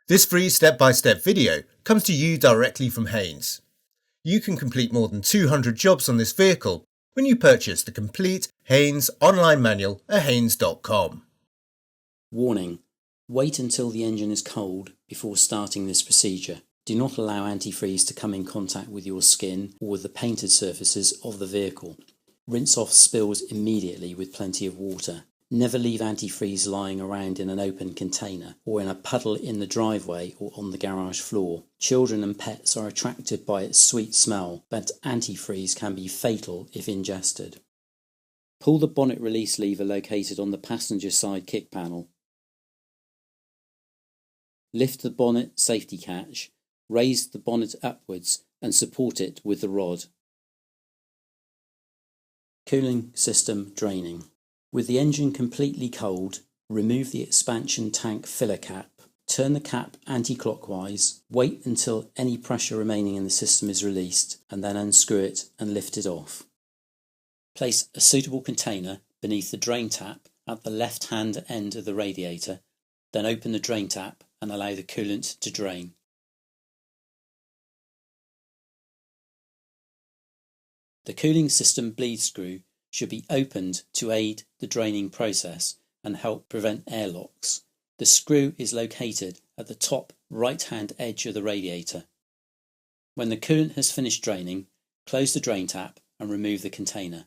This free step-by-step video comes to you directly from Haynes. You can complete more than 200 jobs on this vehicle when you purchase the complete Haynes online manual at haynes.com. Warning: wait until the engine is cold before starting this procedure. Do not allow antifreeze to come in contact with your skin or with the painted surfaces of the vehicle. Rinse off spills immediately with plenty of water. Never leave antifreeze lying around in an open container or in a puddle in the driveway or on the garage floor. Children and pets are attracted by its sweet smell, but antifreeze can be fatal if ingested. Pull the bonnet release lever located on the passenger side kick panel. Lift the bonnet safety catch, raise the bonnet upwards and support it with the rod. Cooling system draining. With the engine completely cold, remove the expansion tank filler cap, turn the cap anti-clockwise, wait until any pressure remaining in the system is released, and then unscrew it and lift it off. Place a suitable container beneath the drain tap at the left-hand end of the radiator, then open the drain tap and allow the coolant to drain. The cooling system bleed screw should be opened to aid the draining process and help prevent airlocks. The screw is located at the top right-hand edge of the radiator. When the coolant has finished draining, close the drain tap and remove the container.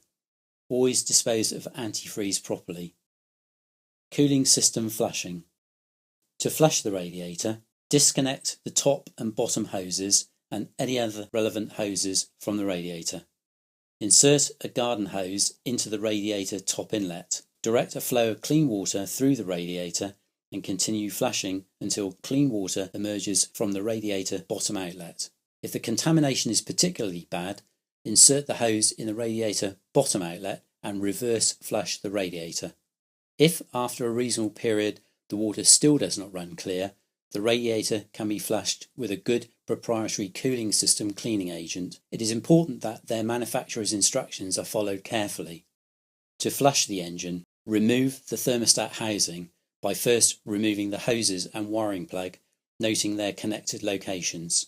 Always dispose of antifreeze properly. Cooling system flushing. To flush the radiator, disconnect the top and bottom hoses and any other relevant hoses from the radiator. Insert a garden hose into the radiator top inlet. Direct a flow of clean water through the radiator and continue flushing until clean water emerges from the radiator bottom outlet. If the contamination is particularly bad, insert the hose in the radiator bottom outlet and reverse flush the radiator. If after a reasonable period the water still does not run clear, the radiator can be flushed with a good proprietary cooling system cleaning agent. It is important that their manufacturer's instructions are followed carefully. To flush the engine, remove the thermostat housing by first removing the hoses and wiring plug, noting their connected locations.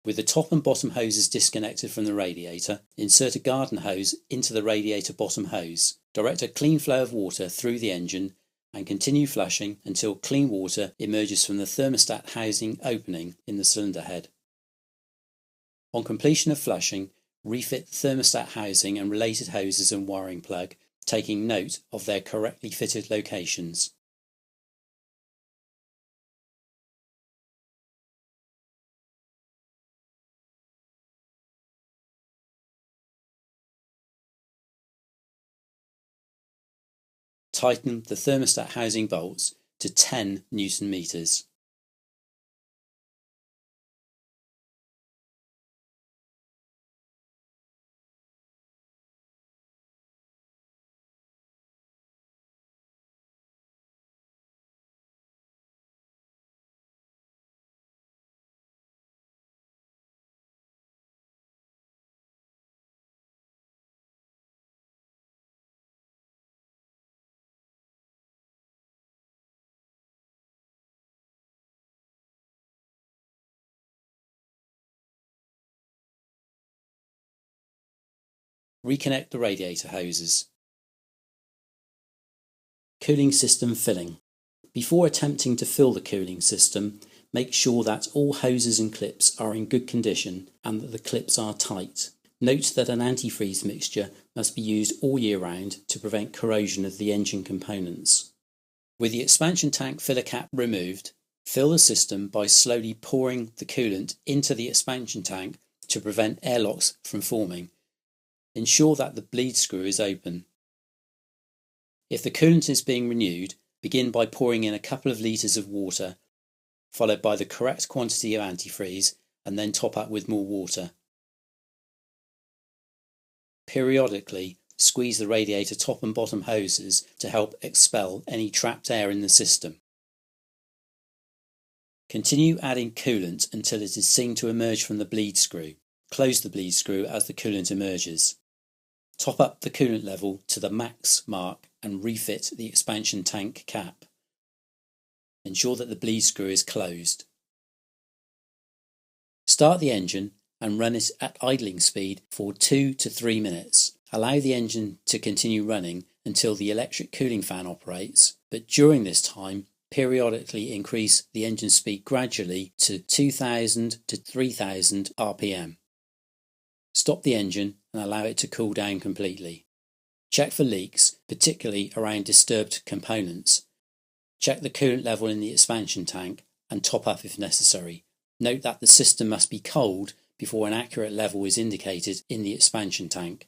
With the top and bottom hoses disconnected from the radiator, insert a garden hose into the radiator bottom hose. Direct a clean flow of water through the engine and continue flushing until clean water emerges from the thermostat housing opening in the cylinder head. On completion of flushing, refit the thermostat housing and related hoses and wiring plug, taking note of their correctly fitted locations. Tighten the thermostat housing bolts to 10 Newton meters. Reconnect the radiator hoses. Cooling system filling. Before attempting to fill the cooling system, make sure that all hoses and clips are in good condition and that the clips are tight. Note that an antifreeze mixture must be used all year round to prevent corrosion of the engine components. With the expansion tank filler cap removed, fill the system by slowly pouring the coolant into the expansion tank to prevent airlocks from forming. Ensure that the bleed screw is open. If the coolant is being renewed, begin by pouring in a couple of litres of water, followed by the correct quantity of antifreeze, and then top up with more water. Periodically, squeeze the radiator top and bottom hoses to help expel any trapped air in the system. Continue adding coolant until it is seen to emerge from the bleed screw. Close the bleed screw as the coolant emerges. Top up the coolant level to the max mark and refit the expansion tank cap. Ensure that the bleed screw is closed. Start the engine and run it at idling speed for 2 to 3 minutes. Allow the engine to continue running until the electric cooling fan operates, but during this time, periodically increase the engine speed gradually to 2000 to 3000 RPM. Stop the engine and allow it to cool down completely. Check for leaks, particularly around disturbed components. Check the coolant level in the expansion tank and top up if necessary. Note that the system must be cold before an accurate level is indicated in the expansion tank.